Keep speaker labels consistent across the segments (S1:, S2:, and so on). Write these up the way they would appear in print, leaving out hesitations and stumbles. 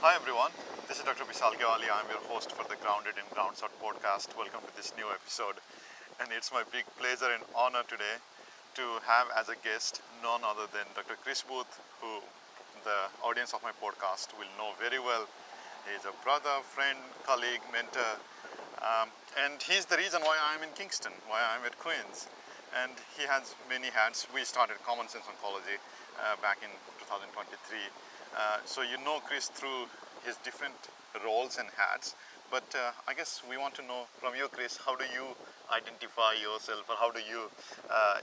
S1: Hi everyone, this is Dr. Vishal Gewali. I'm your host for the Grounded in Groundshot podcast. Welcome to this new episode. And it's my big pleasure and honor today to have as a guest none other than Dr. Chris Booth, who the audience of my podcast will know very well. He's a brother, friend, colleague, mentor, and he's the reason why I'm in Kingston, why I'm at Queen's. And he has many hats. We started Common Sense Oncology back in 2023. So you know Chris through his different roles and hats, but I guess we want to know from you, Chris, how do you identify yourself, or how do you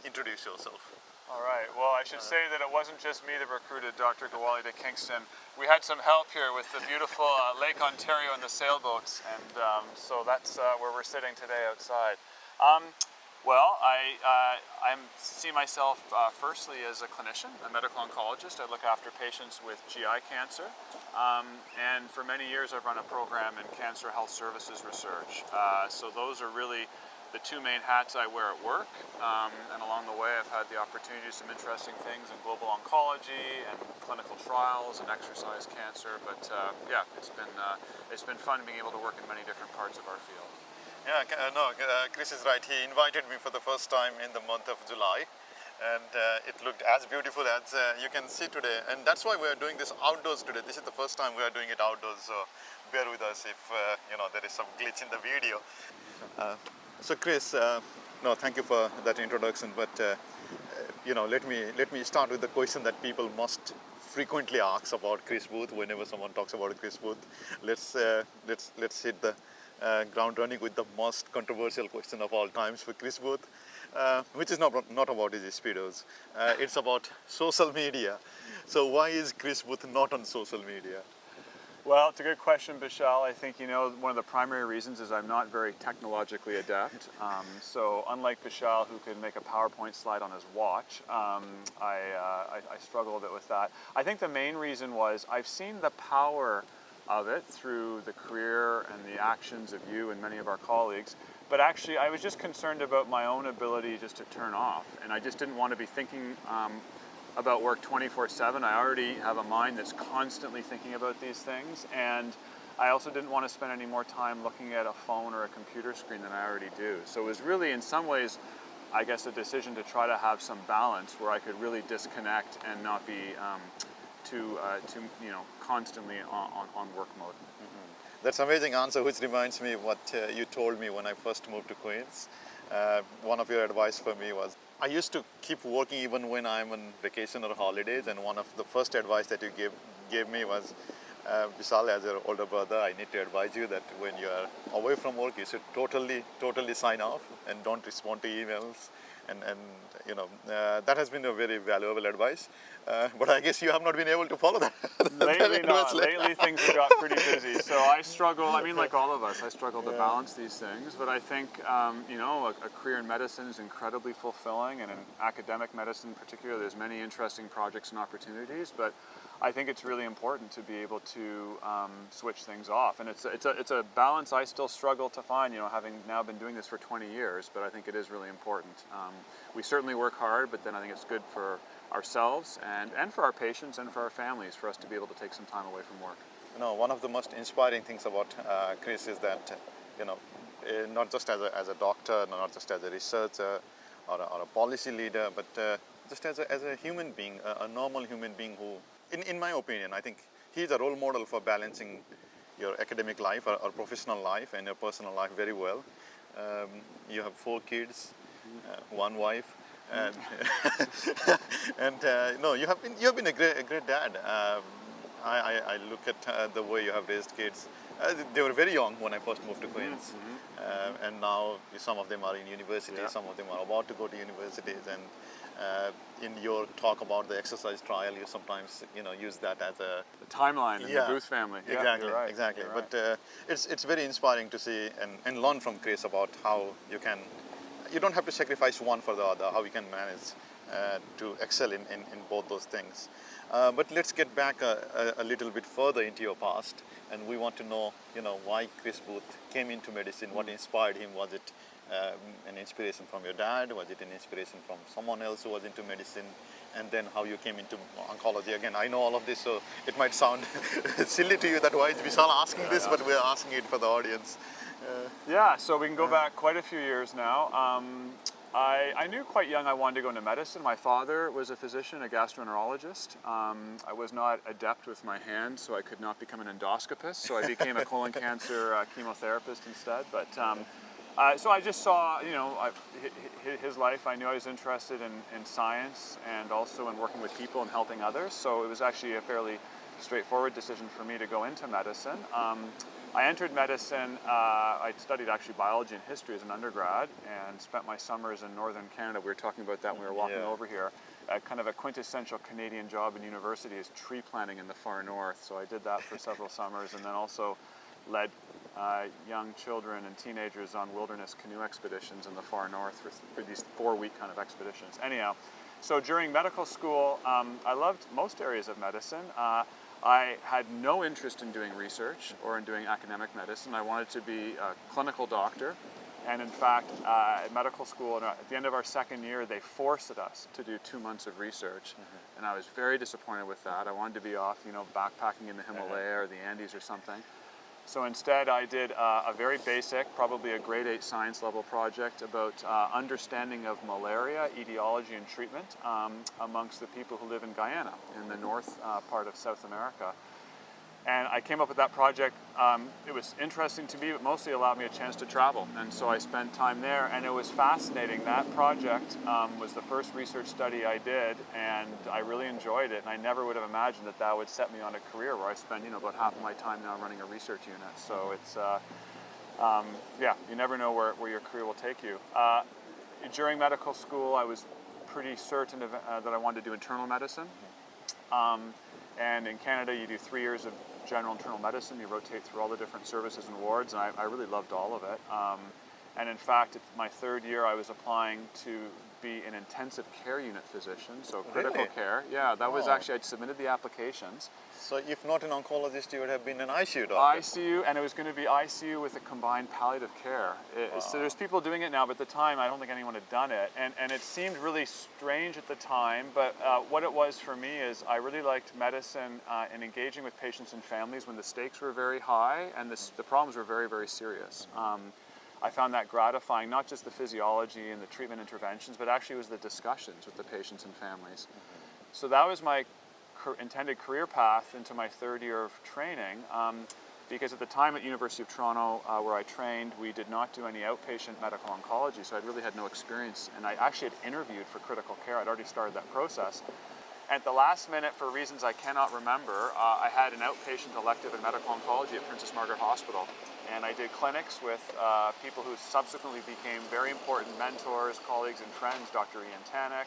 S1: introduce yourself?
S2: All right, well, I should say that it wasn't just me that recruited Dr. Gewali to Kingston. We had some help here with the beautiful Lake Ontario and the sailboats, and so that's where we're sitting today outside. Well, I see myself firstly as a clinician, a medical oncologist. I look after patients with GI cancer, and for many years I've run a program in cancer health services research. So those are really the two main hats I wear at work, and along the way I've had the opportunity to do some interesting things in global oncology and clinical trials and exercise cancer. But yeah, it's been fun being able to work in many different parts of our field.
S1: Yeah, Chris is right. He invited me for the first time in the month of July, and it looked as beautiful as you can see today. And that's why we are doing this outdoors today. This is the first time we are doing it outdoors, so bear with us if there is some glitch in the video. So Chris, thank you for that introduction. But let me start with the question that people must frequently ask about Chris Booth whenever someone talks about Chris Booth. Let's hit the ground running with the most controversial question of all times for Chris Booth, which is not about his speedos. It's about social media. So why is Chris Booth not on social media?
S2: Well, it's a good question, Vishal. I think, one of the primary reasons is I'm not very technologically adept. So unlike Vishal, who can make a PowerPoint slide on his watch, I struggle a bit with that. I think the main reason was I've seen the power of it through the career and the actions of you and many of our colleagues. But actually, I was just concerned about my own ability just to turn off. And I just didn't want to be thinking about work 24/7. I already have a mind that's constantly thinking about these things. And I also didn't want to spend any more time looking at a phone or a computer screen than I already do. So it was really, in some ways, I guess, a decision to try to have some balance where I could really disconnect and not be constantly on work mode.
S1: Mm-hmm. That's an amazing answer, which reminds me of what you told me when I first moved to Queens. One of your advice for me was, I used to keep working even when I'm on vacation or holidays, and one of the first advice that you gave me was, Vishal, as your older brother, I need to advise you that when you are away from work, you should totally sign off and don't respond to emails. And that has been a very valuable advice. But I guess you have not been able to follow that.
S2: Lately not. Lately things have got pretty busy. So I struggle, like all of us, I struggle to balance these things. But I think, a career in medicine is incredibly fulfilling, and in academic medicine in particular, there's many interesting projects and opportunities. But I think it's really important to be able to switch things off. And it's a balance I still struggle to find, having now been doing this for 20 years, but I think it is really important. We certainly work hard, but then I think it's good for ourselves and for our patients and for our families for us to be able to take some time away from work.
S1: One of the most inspiring things about Chris is that, not just as a doctor, not just as a researcher or a policy leader, but just as a human being, a normal human being who, in my opinion, I think he's a role model for balancing your academic life or professional life and your personal life very well. You have 4 kids, one wife, and you have been a great dad. I look at the way you have raised kids. They were very young when I first moved to Queens, and now some of them are in university, some of them are about to go to universities, and in your talk about the exercise trial, you sometimes use that as the
S2: timeline in the Booth family.
S1: Exactly,
S2: right.
S1: exactly.
S2: Right.
S1: But it's very inspiring to see and learn from Chris about how you don't have to sacrifice one for the other, how you can manage to excel in both those things. But let's get back a little bit further into your past, and we want to know, why Chris Booth came into medicine. What inspired him? Was it an inspiration from your dad? Was it an inspiration from someone else who was into medicine? And then how you came into oncology? Again, I know all of this, so it might sound silly to you that why is Vishal asking this, but we're asking it for the audience.
S2: Yeah, so we can go back quite a few years now. I knew quite young I wanted to go into medicine. My father was a physician, a gastroenterologist. I was not adept with my hands, so I could not become an endoscopist. So I became a colon cancer chemotherapist instead. But so I just saw, his life. I knew I was interested in science and also in working with people and helping others. So it was actually a fairly straightforward decision for me to go into medicine. I entered medicine, I studied actually biology and history as an undergrad and spent my summers in northern Canada. We were talking about that when we were walking over here. Kind of a quintessential Canadian job in university is tree planting in the far north. So I did that for several summers and then also led young children and teenagers on wilderness canoe expeditions in the far north for these 4-week kind of expeditions. Anyhow, so during medical school, I loved most areas of medicine. I had no interest in doing research or in doing academic medicine. I wanted to be a clinical doctor. And in fact, at medical school, at the end of our second year, they forced us to do 2 months of research. And I was very disappointed with that. I wanted to be off, backpacking in the Himalaya or the Andes or something. So instead I did a very basic, probably a grade 8 science level project about understanding of malaria, etiology and treatment amongst the people who live in Guyana, in the north part of South America. And I came up with that project. It was interesting to me, but mostly allowed me a chance to travel. And so I spent time there, and it was fascinating. That project was the first research study I did, and I really enjoyed it. And I never would have imagined that that would set me on a career where I spend, about half of my time now running a research unit. So it's, you never know where your career will take you. During medical school, I was pretty certain that I wanted to do internal medicine. And in Canada, you do 3 years of general internal medicine. You rotate through all the different services and wards, and I really loved all of it. And in fact, my third year, I was applying to be an intensive care unit physician, so critical care. Yeah, that was actually, I'd submitted the applications.
S1: So if not an oncologist, you would have been an ICU doctor.
S2: ICU, and it was going to be ICU with a combined palliative care. So there's people doing it now, but at the time, I don't think anyone had done it. And it seemed really strange at the time, but what it was for me is I really liked medicine and engaging with patients and families when the stakes were very high and the problems were very, very serious. I found that gratifying, not just the physiology and the treatment interventions, but actually it was the discussions with the patients and families. So that was my intended career path into my third year of training, because at the time at University of Toronto where I trained, we did not do any outpatient medical oncology, so I really had no experience, and I actually had interviewed for critical care. I'd already started that process. At the last minute, for reasons I cannot remember, I had an outpatient elective in medical oncology at Princess Margaret Hospital, and I did clinics with people who subsequently became very important mentors, colleagues, and friends, Dr. Ian Tannock,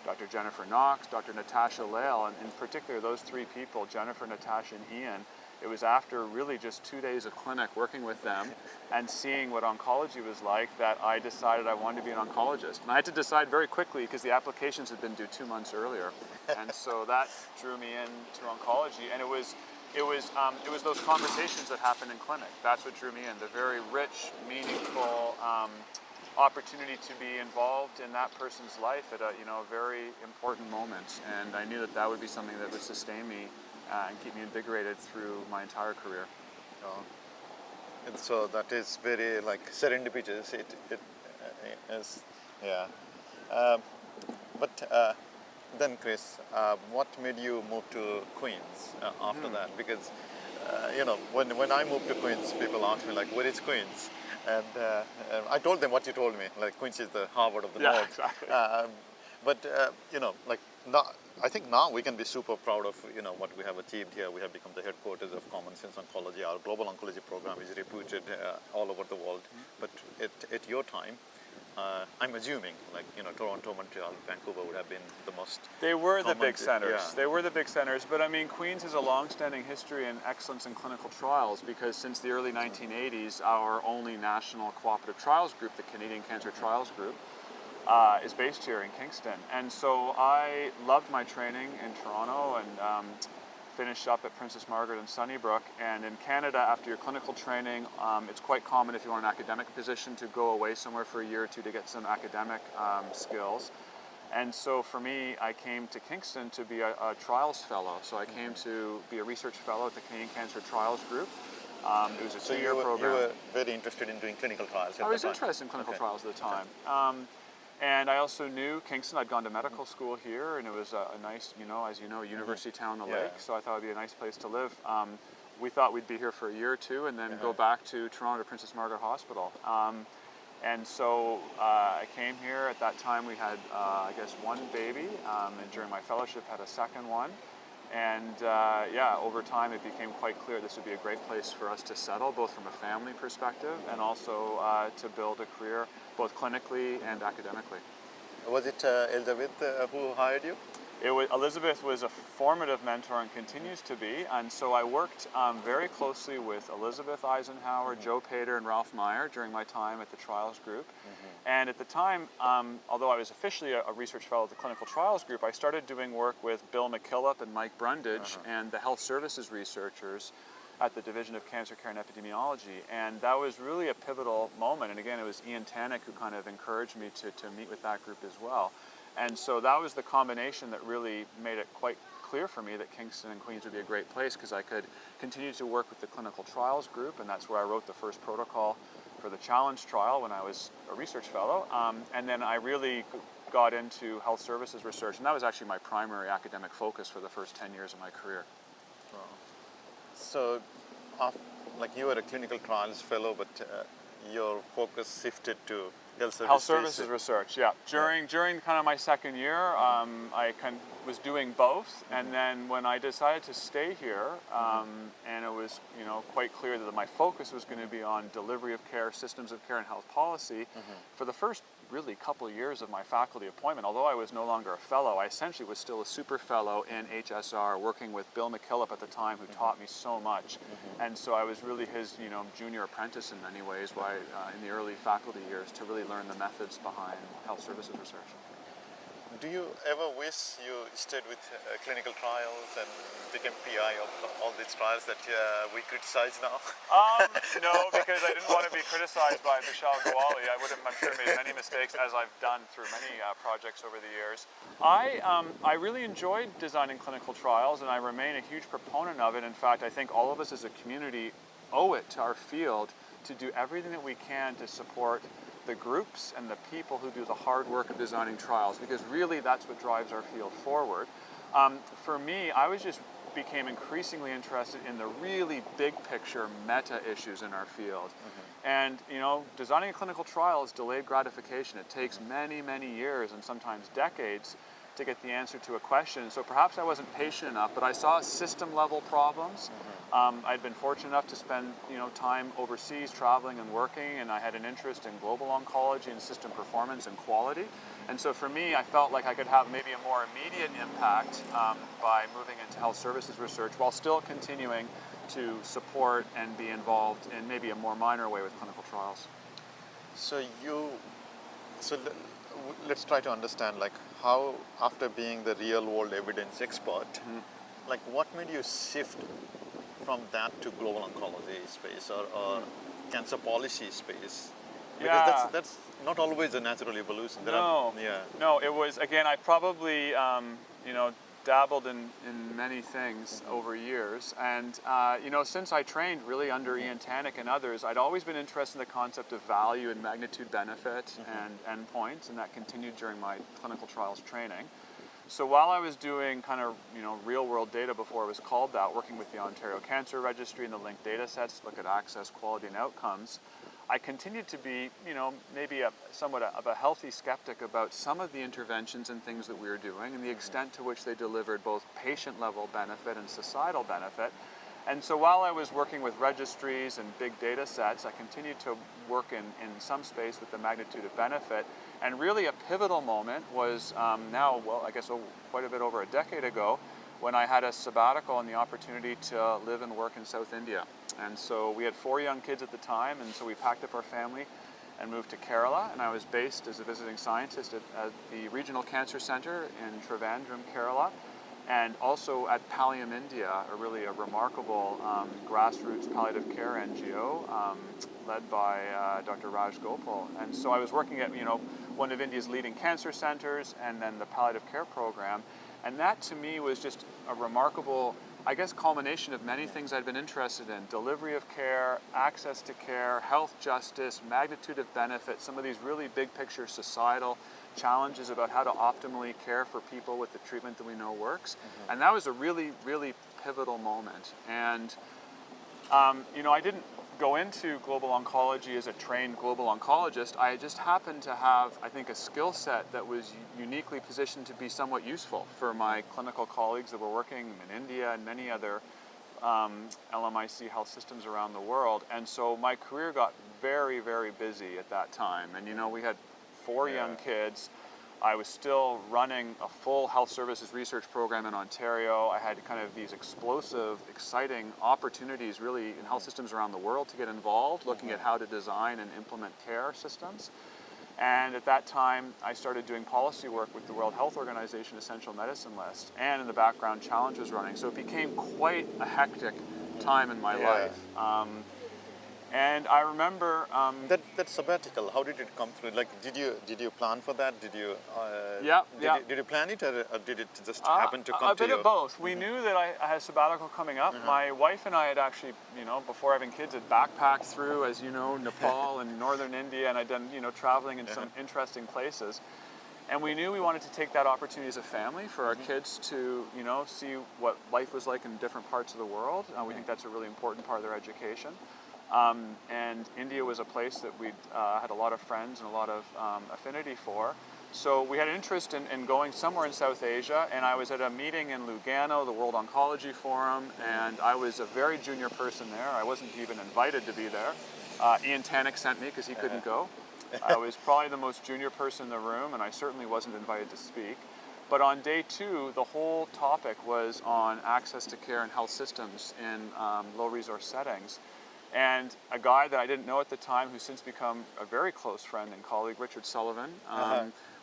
S2: Dr. Jennifer Knox, Dr. Natasha Lale, and in particular those three people, Jennifer, Natasha, and Ian. It was after really just 2 days of clinic working with them and seeing what oncology was like that I decided I wanted to be an oncologist. And I had to decide very quickly because the applications had been due 2 months earlier. And so that drew me into oncology, and it was those conversations that happened in clinic. That's what drew me in, the very rich, meaningful opportunity to be involved in that person's life at a very important moment. And I knew that that would be something that would sustain me and keep me invigorated through my entire career.
S1: And so that is very serendipitous. It is, yeah. But then, Chris, what made you move to Queens after that? Because when I moved to Queens, people asked me where is Queens? And I told them what you told me. Queens is the Harvard of the North.
S2: Exactly.
S1: Now, I think now we can be super proud of what we have achieved here. We have become the headquarters of Common Sense Oncology. Our global oncology program is reputed all over the world. But at your time, I'm assuming Toronto, Montreal, Vancouver would have been the most.
S2: They were the big
S1: common,
S2: centers.
S1: yeah.
S2: They were the big centers. But I mean, Queens has a long-standing history in excellence in clinical trials because since the early 1980s, our only national cooperative trials group, the Canadian Cancer Trials Group, is based here in Kingston. And so I loved my training in Toronto and finished up at Princess Margaret in Sunnybrook. And in Canada, after your clinical training, it's quite common if you want an academic position to go away somewhere for a year or two to get some academic skills. And so for me, I came to Kingston to be a trials fellow. So I came to be a research fellow at the Canadian Cancer Trials Group. It was a 2-year program.
S1: You were very interested in doing clinical trials at the time?
S2: I was interested in clinical trials at the time. And I also knew Kingston. I'd gone to medical school here, and it was a nice, as you know, university town on the lake. So I thought it'd be a nice place to live. We thought we'd be here for a year or two and then go back to Toronto to Princess Margaret Hospital. And so I came here. At that time, we had, I guess, one baby, and during my fellowship had a second one. And over time it became quite clear this would be a great place for us to settle, both from a family perspective and also to build a career, both clinically and academically.
S1: Was it Elizabeth who hired you?
S2: Elizabeth was a formative mentor and continues to be, and so I worked very closely with Elizabeth Eisenhower, Joe Pater, and Ralph Meyer during my time at the Trials Group. And at the time, although I was officially a research fellow at the Clinical Trials Group, I started doing work with Bill McKillop and Mike Brundage and the health services researchers at the Division of Cancer Care and Epidemiology. And that was really a pivotal moment. And again, it was Ian Tannick who kind of encouraged me to meet with that group as well. And so that was the combination that really made it quite clear for me that Kingston and Queens would be a great place, because I could continue to work with the Clinical Trials Group, and that's where I wrote the first protocol for the challenge trial when I was a research fellow. And then I really got into health services research, and that was actually my primary academic focus for the first 10 years of my career.
S1: Wow. So, like you were a clinical trials fellow, but your focus shifted to health services
S2: research. Yeah. During kind of my second year, I was doing both, and then when I decided to stay here, and it was quite clear that my focus was going to be on delivery of care, systems of care, and health policy. For the first really couple of years of my faculty appointment, although I was no longer a fellow, I essentially was still a super fellow in HSR, working with Bill McKillop at the time, who taught me so much. And so I was really his junior apprentice in many ways in the early faculty years, to really learn the methods behind health services research.
S1: Do you ever wish you stayed with clinical trials and became PI of all these trials that we criticize now?
S2: No, because I didn't want to be criticized by Vishal Gowali. I would have, I'm sure, made many mistakes, as I've done through many projects over the years. I really enjoyed designing clinical trials, and I remain a huge proponent of it. In fact, I think all of us as a community owe it to our field to do everything that we can to support the groups and the people who do the hard work of designing trials, because really that's what drives our field forward. For me, I became increasingly interested in the really big picture meta issues in our field. And designing a clinical trial is delayed gratification. It takes many, many years and sometimes decades to get the answer to a question. So perhaps I wasn't patient enough, but I saw system level problems. I'd been fortunate enough to spend time overseas traveling and working, and I had an interest in global oncology and system performance and quality. And so for me, I felt like I could have maybe a more immediate impact by moving into health services research while still continuing to support and be involved in maybe a more minor way with clinical trials.
S1: So let's try to understand how, after being the real world evidence expert, what made you shift from that to global oncology space or cancer policy space? Because that's not always a natural evolution.
S2: No, it was, again, I probably dabbled in many things over years, and since I trained really under Ian Tannick and others, I'd always been interested in the concept of value and magnitude benefit and endpoints, and that continued during my clinical trials training. So while I was doing kind of real world data before it was called that, working with the Ontario Cancer Registry and the linked data sets to look at access, quality, and outcomes, I continued to be, maybe somewhat of a healthy skeptic about some of the interventions and things that we were doing and the extent to which they delivered both patient-level benefit and societal benefit. And so while I was working with registries and big data sets, I continued to work in some space with the magnitude of benefit. And really a pivotal moment was quite a bit over a decade ago, when I had a sabbatical and the opportunity to live and work in South India. And so we had 4 young kids at the time, and so we packed up our family and moved to Kerala, and I was based as a visiting scientist at the Regional Cancer Center in Trivandrum, Kerala. and also at Pallium India, a remarkable grassroots palliative care NGO led by Dr. Raj Gopal. And so I was working at one of India's leading cancer centers, and then the palliative care program, and that to me was just a remarkable, I guess, culmination of many things I'd been interested in: delivery of care, access to care, health justice, magnitude of benefit, some of these really big picture societal challenges about how to optimally care for people with the treatment that we know works. And that was a really, really pivotal moment. And I didn't go into global oncology as a trained global oncologist. I just happened to have, I think, a skill set that was uniquely positioned to be somewhat useful for my clinical colleagues that were working in India and many other LMIC health systems around the world. And so my career got very, very busy at that time. And we had 4 young kids. I was still running a full health services research program in Ontario. I had kind of these explosive, exciting opportunities really in health systems around the world to get involved, looking at how to design and implement care systems. And at that time, I started doing policy work with the World Health Organization Essential Medicine List, and in the background, Challenge was running. So it became quite a hectic time in my life. And I remember
S1: that sabbatical. How did it come through? Like, did you plan for that? Did you? Did you plan it, or did it just happen to come to you?
S2: A bit of both. We knew that I had a sabbatical coming up. My wife and I had actually, before having kids, had backpacked through, as you know, Nepal and northern India, and I'd done, traveling in some interesting places. And we knew we wanted to take that opportunity as a family for our kids to, see what life was like in different parts of the world. We think that's a really important part of their education. And India was a place that we'd had a lot of friends and a lot of affinity for. So we had an interest in going somewhere in South Asia, and I was at a meeting in Lugano, the World Oncology Forum, and I was a very junior person there. I wasn't even invited to be there. Ian Tannock sent me because he couldn't go. I was probably the most junior person in the room, and I certainly wasn't invited to speak. But on day 2, the whole topic was on access to care and health systems in low-resource settings. And a guy that I didn't know at the time, who's since become a very close friend and colleague, Richard Sullivan,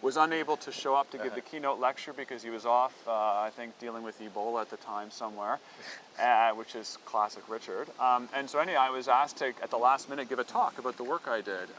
S2: was unable to show up to give the keynote lecture because he was off, I think, dealing with Ebola at the time somewhere, which is classic Richard. And so anyway, I was asked to, at the last minute, give a talk about the work I did.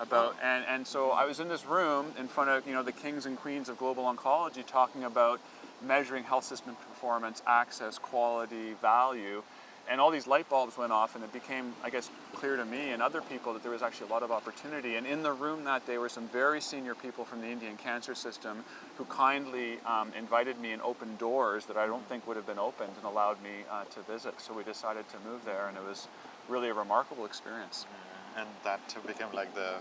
S2: And so I was in this room in front of the kings and queens of global oncology talking about measuring health system performance, access, quality, value. And all these light bulbs went off, and it became, I guess, clear to me and other people that there was actually a lot of opportunity. And in the room that day were some very senior people from the Indian cancer system who kindly invited me and opened doors that I don't think would have been opened and allowed me to visit. So we decided to move there, and it was really a remarkable experience.
S1: And that became like the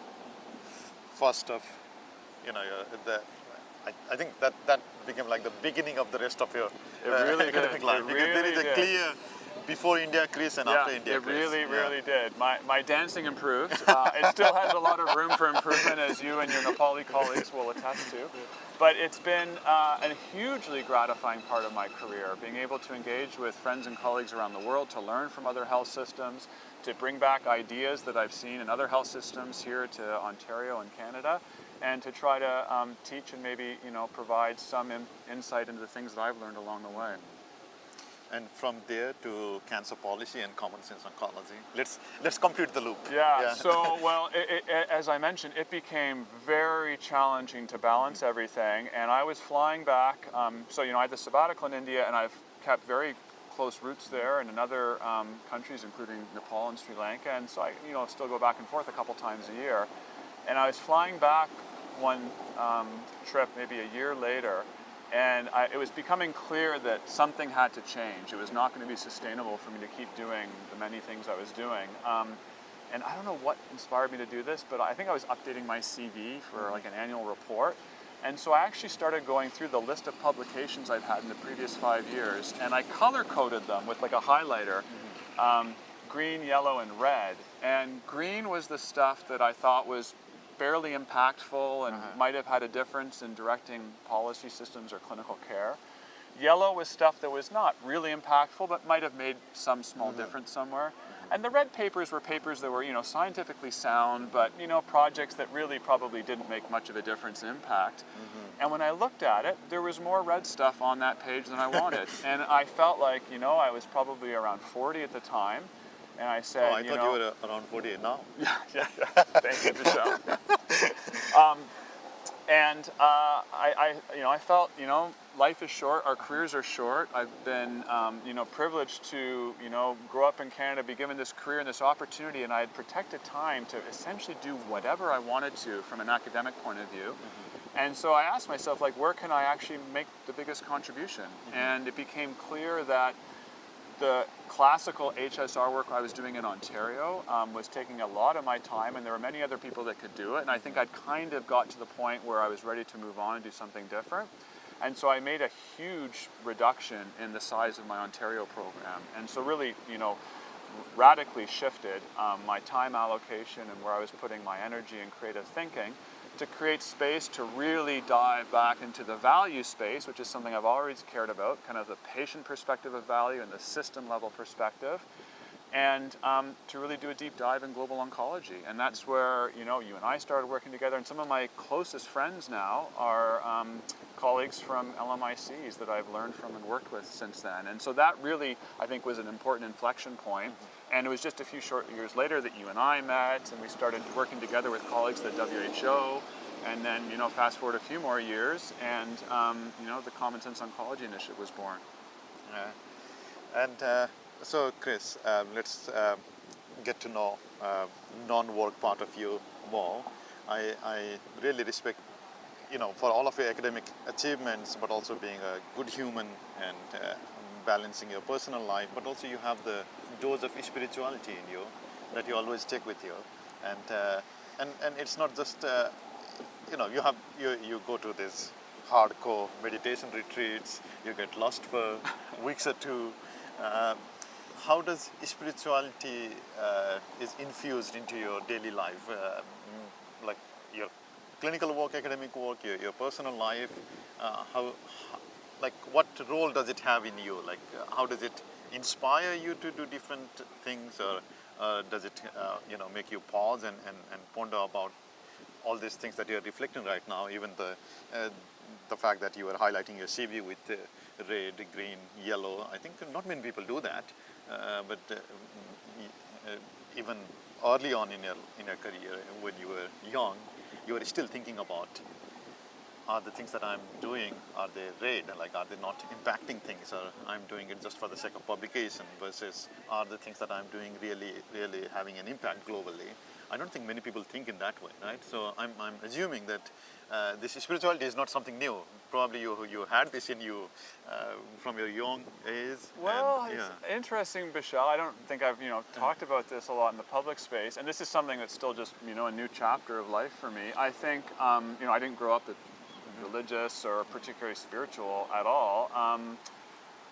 S1: first of, I think that became like the beginning of the rest of your academic life. There is a clear before India, Chris, and after India, Chris.
S2: It really did. My dancing improved. It still has a lot of room for improvement, as you and your Nepali colleagues will attest to. But it's been a hugely gratifying part of my career, being able to engage with friends and colleagues around the world, to learn from other health systems, to bring back ideas that I've seen in other health systems here to Ontario and Canada, and to try to teach and maybe provide some insight into the things that I've learned along the way.
S1: And from there to cancer policy and Common Sense Oncology. Let's complete the loop.
S2: Yeah. So, well, as I mentioned, it became very challenging to balance everything, and I was flying back. So, I had the sabbatical in India, and I've kept very close roots there and in other countries, including Nepal and Sri Lanka, and so I, still go back and forth a couple times a year. And I was flying back one trip, maybe a year later, and it was becoming clear that something had to change. It was not going to be sustainable for me to keep doing the many things I was doing. And I don't know what inspired me to do this, but I think I was updating my CV for like an annual report. And so I actually started going through the list of publications I've had in the previous 5 years, and I color-coded them with like a highlighter, green, yellow, and red. And green was the stuff that I thought was fairly impactful and might have had a difference in directing policy systems or clinical care. Yellow was stuff that was not really impactful, but might have made some small difference somewhere. And the red papers were papers that were, scientifically sound, but, projects that really probably didn't make much of a difference in impact. And when I looked at it, there was more red stuff on that page than I wanted. And I felt like, I was probably around 40 at the time. And I said,
S1: Oh, I thought you were around 48 now.
S2: Yeah. Thank you, Michelle. I felt, life is short. Our careers are short. I've been, privileged to, grow up in Canada, be given this career and this opportunity, and I had protected time to essentially do whatever I wanted to from an academic point of view. And so I asked myself, where can I actually make the biggest contribution? And it became clear that the classical HSR work I was doing in Ontario was taking a lot of my time, and there were many other people that could do it. And I think I'd kind of got to the point where I was ready to move on and do something different. And so I made a huge reduction in the size of my Ontario program. And so really, radically shifted my time allocation and where I was putting my energy and creative thinking to create space to really dive back into the value space, which is something I've always cared about, kind of the patient perspective of value and the system level perspective, and to really do a deep dive in global oncology. And that's where, you and I started working together, and some of my closest friends now are colleagues from LMICs that I've learned from and worked with since then. And so that really, I think, was an important inflection point. And it was just a few short years later that you and I met, and we started working together with colleagues at the WHO. And then, fast forward a few more years, and the Common Sense Oncology Initiative was born.
S1: So, Chris, let's get to know non-work part of you more. I really respect, for all of your academic achievements, but also being a good human and balancing your personal life, but also you have the dose of spirituality in you that you always take with you, and it's not just you go to these hardcore meditation retreats, you get lost for weeks or two. How does spirituality is infused into your daily life, like your clinical work, academic work, your personal life? What role does it have in you? How does it inspire you to do different things, or does it make you pause and ponder about all these things that you're reflecting right now? Even the fact that you are highlighting your CV with red, green, yellow. I think not many people do that, but even early on in your career, when you were young, you were still thinking about, are the things that I'm doing, are they red? Are they not impacting things, or I'm doing it just for the sake of publication, versus are the things that I'm doing really, really having an impact globally? I don't think many people think in that way, right? So I'm assuming that this spirituality is not something new. Probably you had this in you from your young age.
S2: Well, it's interesting, Bishal. I don't think I've talked about this a lot in the public space, and this is something that's still just a new chapter of life for me. I think I didn't grow up religious or particularly spiritual at all.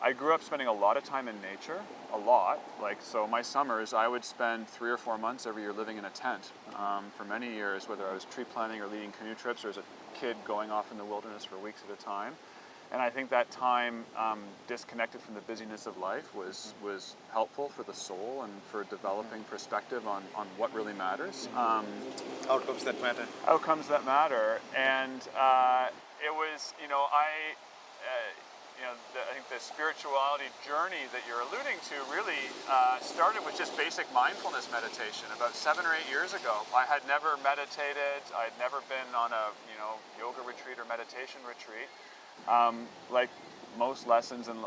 S2: I grew up spending a lot of time in nature, a lot. So my summers, I would spend 3 or 4 months every year living in a tent for many years, whether I was tree planting or leading canoe trips, or as a kid going off in the wilderness for weeks at a time. And I think that time disconnected from the busyness of life was helpful for the soul and for developing perspective on what really matters.
S1: Outcomes that matter.
S2: Outcomes that matter. And it was, I think the spirituality journey that you're alluding to really started with just basic mindfulness meditation about 7 or 8 years ago. I had never meditated. I'd never been on a yoga retreat or meditation retreat. Like most lessons and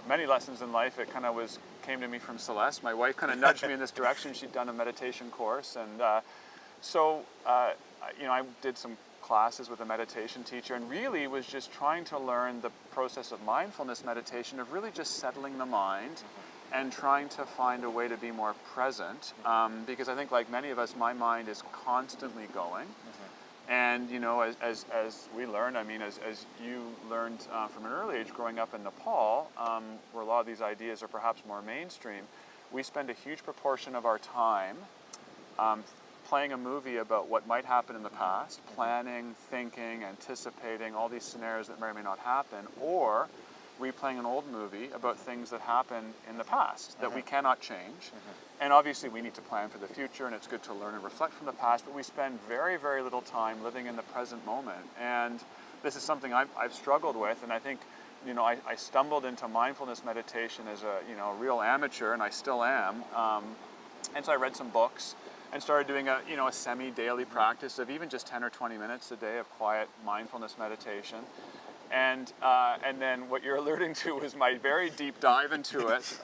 S2: many lessons in life, it kind of came to me from Celeste. My wife kind of nudged me in this direction. She'd done a meditation course, and I did some classes with a meditation teacher, and really was just trying to learn the process of mindfulness meditation, of really just settling the mind and trying to find a way to be more present, because I think, like many of us, my mind is constantly going. And as we learned, as you learned from an early age growing up in Nepal, where a lot of these ideas are perhaps more mainstream, we spend a huge proportion of our time playing a movie about what might happen in the past, planning, thinking, anticipating all these scenarios that may or may not happen, or replaying an old movie about things that happened in the past that we cannot change. And obviously we need to plan for the future, and it's good to learn and reflect from the past, but we spend very, very little time living in the present moment. And this is something I've struggled with, and I think, I stumbled into mindfulness meditation as a, real amateur, and I still am. And so I read some books and started doing a semi-daily practice of even just 10 or 20 minutes a day of quiet mindfulness meditation. And then what you're alluding to was my very deep dive into it.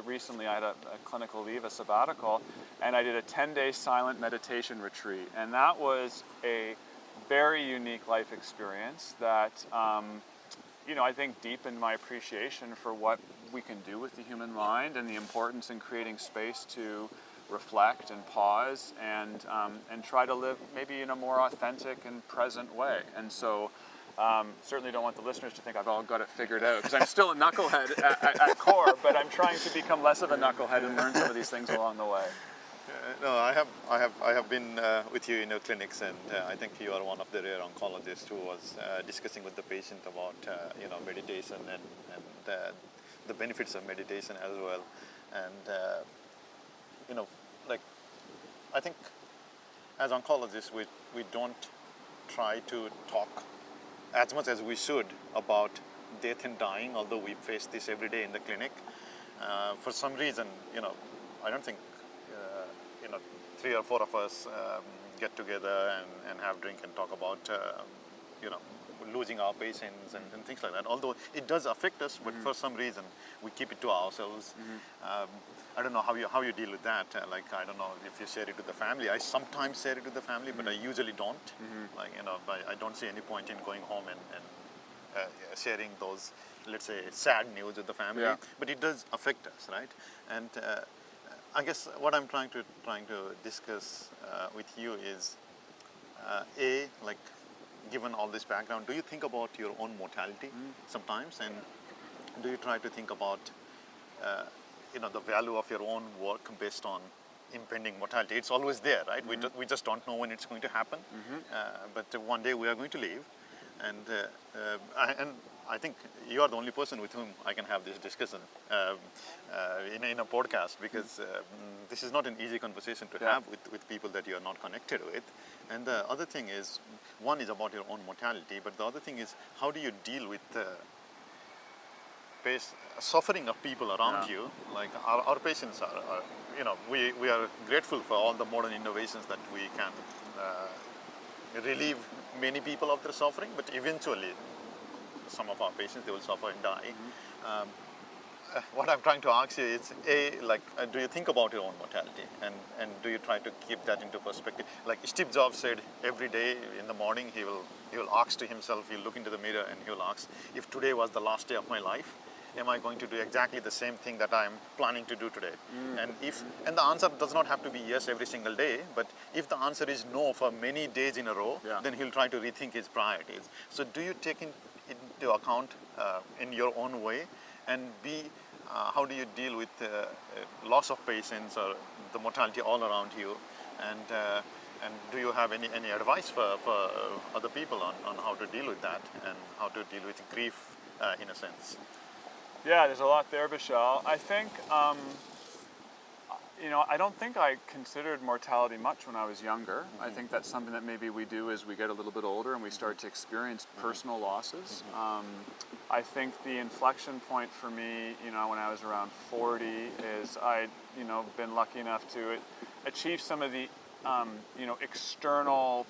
S2: Recently I had a clinical leave, a sabbatical, and I did a 10-day silent meditation retreat. And that was a very unique life experience that, I think deepened my appreciation for what we can do with the human mind and the importance in creating space to reflect and pause and try to live maybe in a more authentic and present way. And so certainly don't want the listeners to think I've all got it figured out, because I'm still a knucklehead at core, but I'm trying to become less of a knucklehead and learn some of these things along the way.
S1: No, I have been with you in your clinics, and I think you are one of the rare oncologists who was discussing with the patient about meditation and the benefits of meditation as well. And I think as oncologists we don't try to talk as much as we should about death and dying, although we face this every day in the clinic. For some reason, I don't think 3 or 4 of us get together and have drink and talk about losing our patients and things like that. Although it does affect us, but for some reason we keep it to ourselves. I don't know how you deal with that. I don't know if you share it with the family. I sometimes share it with the family, but I usually don't. I don't see any point in going home and sharing those, let's say, sad news with the family.
S2: Yeah.
S1: But it does affect us, right? And I guess what I'm trying to discuss with you is, given all this background, do you think about your own mortality sometimes, and do you try to think about the value of your own work based on impending mortality? It's always there, right? We just don't know when it's going to happen, but one day we are going to leave, and I think you are the only person with whom I can have this discussion in a podcast, because this is not an easy conversation to have with people that you are not connected with. And the other thing is, one is about your own mortality, but the other thing is, how do you deal with suffering of people around you? Like our patients are we are grateful for all the modern innovations that we can relieve many people of their suffering, but eventually some of our patients, they will suffer and die. What I'm trying to ask you is, do you think about your own mortality, and do you try to keep that into perspective? Like Steve Jobs said, every day in the morning he will ask to himself, he'll look into the mirror and he'll ask, if today was the last day of my life, am I going to do exactly the same thing that I'm planning to do today? And the answer does not have to be yes every single day, but if the answer is no for many days in a row, then he'll try to rethink his priorities. So do you take into account in your own way, and how do you deal with loss of patients or the mortality all around you, and do you have any advice for other people on how to deal with that and how to deal with grief in a sense?
S2: Yeah, there's a lot there, Vishal. I think, I don't think I considered mortality much when I was younger. I think that's something that maybe we do as we get a little bit older and we start to experience personal losses. I think the inflection point for me, when I was around 40, is I'd, been lucky enough to achieve some of the, external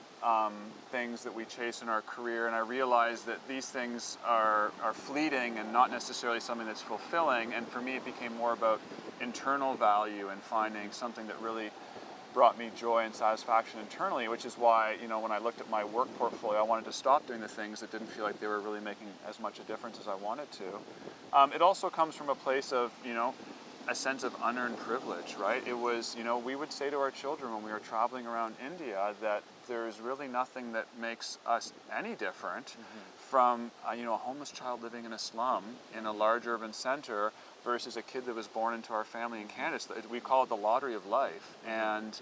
S2: things that we chase in our career, and I realized that these things are fleeting and not necessarily something that's fulfilling. And for me, it became more about internal value and finding something that really brought me joy and satisfaction internally, which is why, when I looked at my work portfolio, I wanted to stop doing the things that didn't feel like they were really making as much a difference as I wanted to. It also comes from a place of, a sense of unearned privilege, right? It was, we would say to our children when we were traveling around India that there's really nothing that makes us any different from, a homeless child living in a slum in a large urban center versus a kid that was born into our family in Canada. We call it the lottery of life. And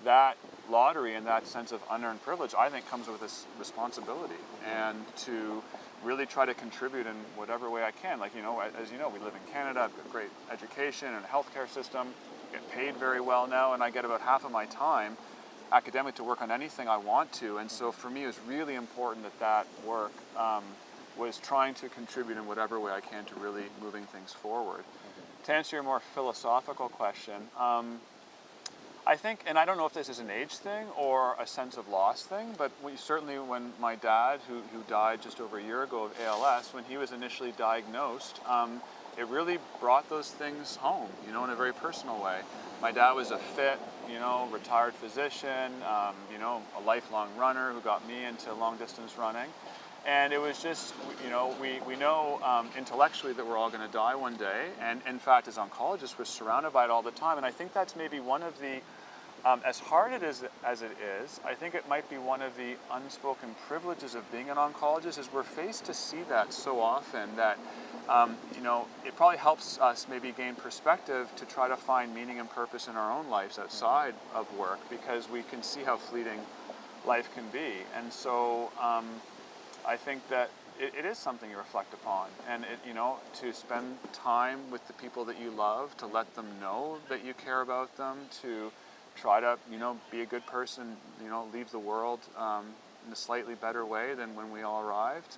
S2: that lottery and that sense of unearned privilege, I think, comes with this responsibility, and to really try to contribute in whatever way I can. Like, as you know, we live in Canada, I've got great education and a healthcare system, get paid very well now, and I get about half of my time academic to work on anything I want to. And so for me, it was really important that work was trying to contribute in whatever way I can to really moving things forward. To answer your more philosophical question, I think, and I don't know if this is an age thing or a sense of loss thing, but certainly when my dad, who died just over a year ago of ALS, when he was initially diagnosed, it really brought those things home, in a very personal way. My dad was a fit, retired physician, a lifelong runner who got me into long distance running. And it was just, we know intellectually that we're all going to die one day. And in fact, as oncologists, we're surrounded by it all the time. And I think that's maybe one of the, as hard as it is, I think it might be one of the unspoken privileges of being an oncologist, is we're faced to see that so often that, it probably helps us maybe gain perspective to try to find meaning and purpose in our own lives outside of work, because we can see how fleeting life can be. And so, I think that it is something you reflect upon, and to spend time with the people that you love, to let them know that you care about them, to try to be a good person, leave the world in a slightly better way than when we all arrived.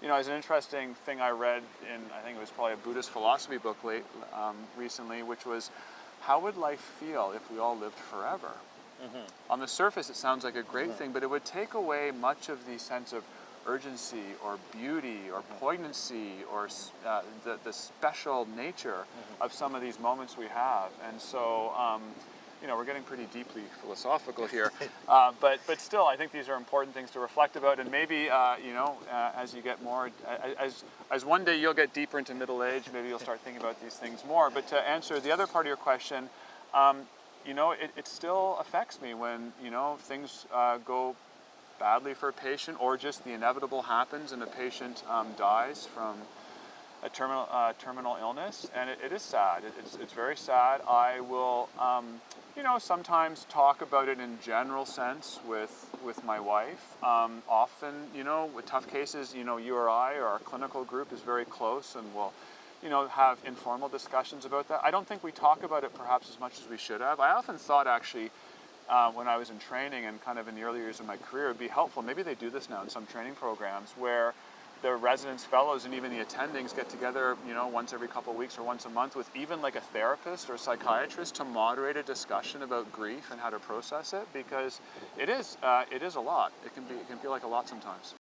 S2: As an interesting thing I read in, I think it was probably a Buddhist philosophy book recently, which was, how would life feel if we all lived forever? Mm-hmm. On the surface, it sounds like a great thing, but it would take away much of the sense of urgency or beauty or poignancy or the special nature of some of these moments we have. And so, we're getting pretty deeply philosophical here, but still, I think these are important things to reflect about. And maybe, as you get more, as one day you'll get deeper into middle age, maybe you'll start thinking about these things more. But to answer the other part of your question, it still affects me when, things go badly for a patient, or just the inevitable happens and a patient dies from a terminal illness, and it is sad. It's very sad. I will, sometimes talk about it in general sense with my wife. Often, with tough cases, you or I, or our clinical group is very close, and we'll, have informal discussions about that. I don't think we talk about it perhaps as much as we should have. I often thought, actually, when I was in training and kind of in the early years of my career, it'd be helpful. Maybe they do this now in some training programs, where the residents, fellows, and even the attendings get together, once every couple of weeks or once a month with even like a therapist or a psychiatrist to moderate a discussion about grief and how to process it, because it is a lot. It can feel like a lot sometimes.